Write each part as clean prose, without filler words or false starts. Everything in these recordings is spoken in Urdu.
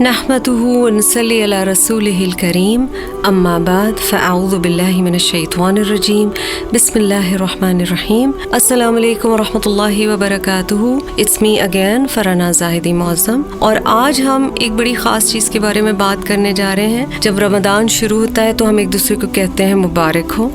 نحمده ونصلي على رسوله الكريم اما بعد فاعوذ بالله من الشیطان الرجیم بسم اللہ الرحمن الرحیم السلام علیکم ورحمۃ اللہ وبرکاتہ. اٹس می اگین فرحانہ زاہدی معظم, اور آج ہم ایک بڑی خاص چیز کے بارے میں بات کرنے جا رہے ہیں. جب رمضان شروع ہوتا ہے تو ہم ایک دوسرے کو کہتے ہیں مبارک ہو.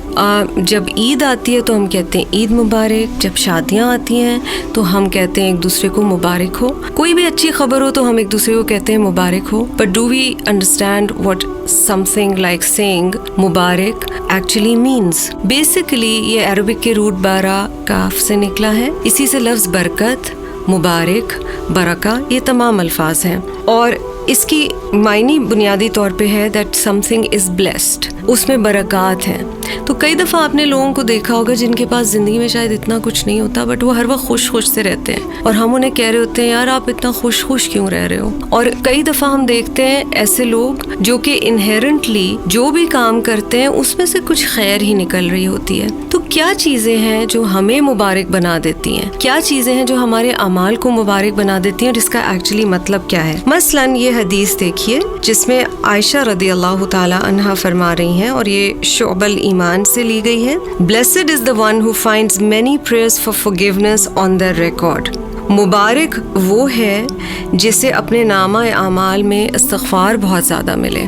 جب عید آتی ہے تو ہم کہتے ہیں عید مبارک. جب شادیاں آتی ہیں تو ہم کہتے ہیں ایک دوسرے کو مبارک ہو. کوئی بھی اچھی خبر ہو تو ہم ایک دوسرے کو کہتے ہیں مبارک ہو. But do we understand what something like saying Mubarak actually means? Basically یہ عربک کے روٹ بارہ کاف سے نکلا ہے. اسی سے لفظ برکت, مبارک, برکہ, یہ تمام الفاظ ہیں, اور اس کی معنی بنیادی طور پہ ہے that something is blessed, اس میں برکات ہیں. تو کئی دفعہ آپ نے لوگوں کو دیکھا ہوگا جن کے پاس زندگی میں شاید اتنا کچھ نہیں ہوتا, بٹ وہ ہر وقت خوش خوش سے رہتے ہیں, اور ہم انہیں کہہ رہے ہوتے ہیں یار آپ اتنا خوش خوش کیوں رہ رہے ہو. اور کئی دفعہ ہم دیکھتے ہیں ایسے لوگ جو کہ انہیرنٹلی جو بھی کام کرتے ہیں اس میں سے کچھ خیر ہی نکل رہی ہوتی ہے. تو کیا چیزیں ہیں جو ہمیں مبارک بنا دیتی ہیں, کیا چیزیں ہیں جو ہمارے اعمال کو مبارک بنا دیتی ہیں, اور اس کا ایکچولی مطلب کیا ہے. مثلاً یہ حدیث دیکھیے جس میں عائشہ رضی اللہ تعالی عنہا فرما رہی ہیں, اور یہ شعب الایمان سے لی گئی ہے. Blessed is the one who finds many prayers for forgiveness on their record. مبارک وہ ہے جسے اپنے نامہ اعمال میں استغفار بہت زیادہ ملے.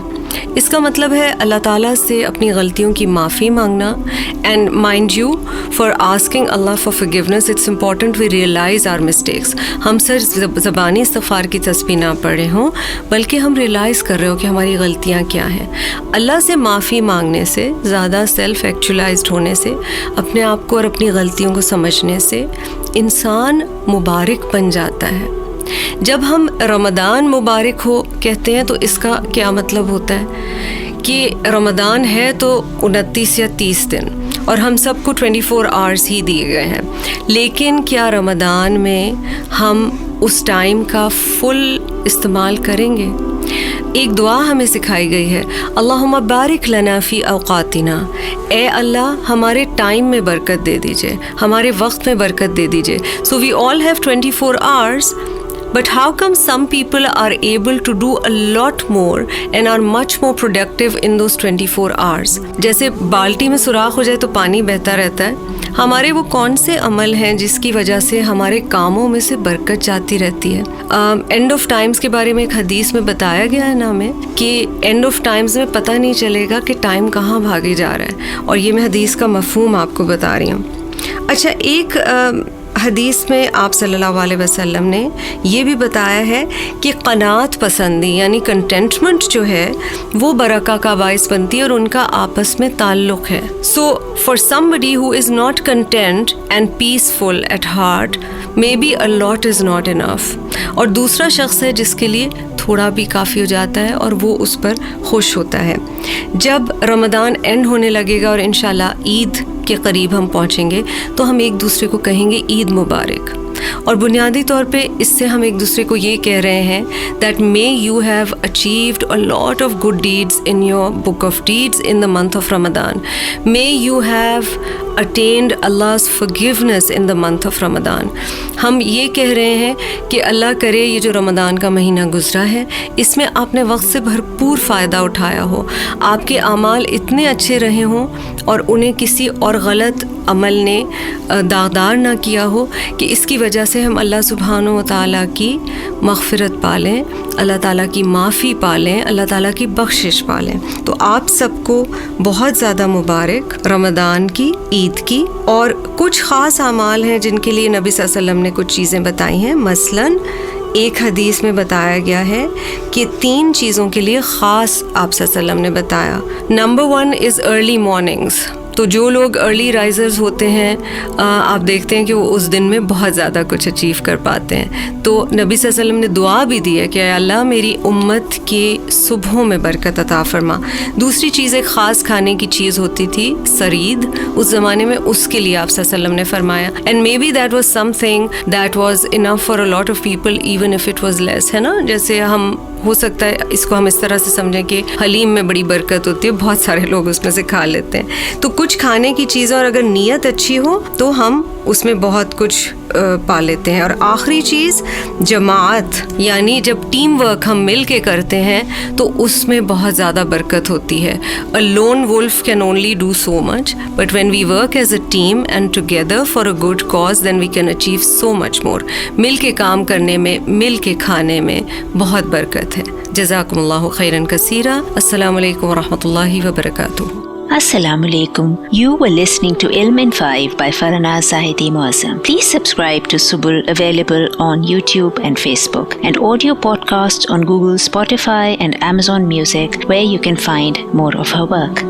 اس کا مطلب ہے اللہ تعالیٰ سے اپنی غلطیوں کی معافی مانگنا. And mind you, for asking Allah for forgiveness it's important we realize our mistakes. ہم صرف زبانی استغفار کی تسبیح نہ پڑھے ہوں, بلکہ ہم ریئلائز کر رہے ہو کہ ہماری غلطیاں کیا ہیں. اللہ سے معافی مانگنے سے, زیادہ سیلف ایکچولائزڈ ہونے سے, اپنے آپ کو اور اپنی غلطیوں کو سمجھنے سے انسان مبارک بن جاتا ہے. جب ہم رمضان مبارک ہو کہتے ہیں تو اس کا کیا مطلب ہوتا ہے کہ رمضان ہے تو 29 یا 30 دن, اور ہم سب کو 24 آورس ہی دیے گئے ہیں, لیکن کیا رمضان میں ہم اس ٹائم کا فل استعمال کریں گے؟ ایک دعا ہمیں سکھائی گئی ہے, اللہم بارک لنا فی اوقاتنا, اے اللہ ہمارے ٹائم میں برکت دے دیجئے, ہمارے وقت میں برکت دے دیجئے. سو وی all have 24 hours, but how come some people are able to do a lot more and are much more productive in those 24 hours? جیسے بالٹی میں سوراخ ہو جائے تو پانی بہتا رہتا ہے. ہمارے وہ کون سے عمل ہیں جس کی وجہ سے ہمارے کاموں میں سے برکت جاتی رہتی ہے؟ اینڈ آف ٹائمز کے بارے میں ایک حدیث میں بتایا گیا ہے نا ہمیں کہ اینڈ آف ٹائمز میں پتہ نہیں چلے گا کہ ٹائم کہاں بھاگے جا رہا ہے, اور یہ میں حدیث کا مفہوم آپ کو بتا رہی ہوں. اچھا, ایک حدیث میں آپ صلی اللہ علیہ وسلم نے یہ بھی بتایا ہے کہ قناعت پسندی یعنی کنٹینٹمنٹ جو ہے وہ برکہ کا باعث بنتی ہے, اور ان کا آپس میں تعلق ہے. سو for somebody who is not content and peaceful at heart, maybe a lot is not enough. اور دوسرا شخص ہے جس کے لیے تھوڑا بھی کافی ہو جاتا ہے اور وہ اس پر خوش ہوتا ہے. جب رمضان اینڈ ہونے لگے گا اور انشاءاللہ عید کے قریب ہم پہنچیں گے تو ہم ایک دوسرے کو کہیں گے عید مبارک, اور بنیادی طور پہ اس سے ہم ایک دوسرے کو یہ کہہ رہے ہیں that may you have achieved a lot of good deeds in your book of deeds in the month of Ramadan. May you have attained Allah's forgiveness in the month of Ramadan. ہم یہ کہہ رہے ہیں کہ اللہ کرے یہ جو رمضان کا مہینہ گزرا ہے اس میں آپ نے وقت سے بھرپور فائدہ اٹھایا ہو, آپ کے اعمال اتنے اچھے رہے ہوں اور انہیں کسی اور غلط عمل نے داغدار نہ کیا ہو کہ اس کی وجہ سے ہم اللہ سبحانہ و تعالیٰ کی مغفرت پالیں, اللہ تعالیٰ کی معافی پالیں, اللہ تعالیٰ کی بخشش پالیں. تو آپ سب کو بہت زیادہ مبارک رمضان کی, عید کی. اور کچھ خاص اعمال ہیں جن کے لیے نبی صلی اللہ علیہ وسلم نے کچھ چیزیں بتائی ہیں. مثلاً ایک حدیث میں بتایا گیا ہے کہ 3 چیزوں کے لیے خاص آپ صلی اللہ علیہ وسلم نے بتایا. Number 1 is early مارننگز. تو جو لوگ ارلی رائزرز ہوتے ہیں آپ دیکھتے ہیں کہ وہ اس دن میں بہت زیادہ کچھ اچیو کر پاتے ہیں. تو نبی صلی اللہ علیہ وسلم نے دعا بھی دی ہے کہ اے اللہ میری امت کے صبحوں میں برکت عطا فرما. دوسری چیز ایک خاص کھانے کی چیز ہوتی تھی سرید, اس زمانے میں اس کے لیے آپ صلی اللہ علیہ وسلم نے فرمایا. And maybe that was something that was enough for a lot of people even if it was less, ہے نا. جیسے ہم ہو سکتا ہے اس کو ہم اس طرح سے سمجھیں کہ حلیم میں بڑی برکت ہوتی ہے, بہت سارے لوگ اس میں سے کھا لیتے ہیں. تو کچھ کھانے کی چیزیں اور اگر نیت اچھی ہو تو ہم اس میں بہت کچھ پا لیتے ہیں. اور آخری چیز جماعت, یعنی جب ٹیم ورک ہم مل کے کرتے ہیں تو اس میں بہت زیادہ برکت ہوتی ہے. A lone wolf can only do so much, but when we work as a team and together for a good cause, then we can achieve so much more. مل کے کام کرنے میں, مل کے کھانے میں بہت برکت ہے. جزاکم اللہ خیرا کثیرا. السلام علیکم ورحمۃ اللہ وبرکاتہ. Assalamu alaikum. You were listening to Ilm in 5 by Farnaz Zahidi Muazzam. Please subscribe to Subul, available on YouTube and Facebook, and audio podcasts on Google, Spotify and Amazon Music, where you can find more of her work.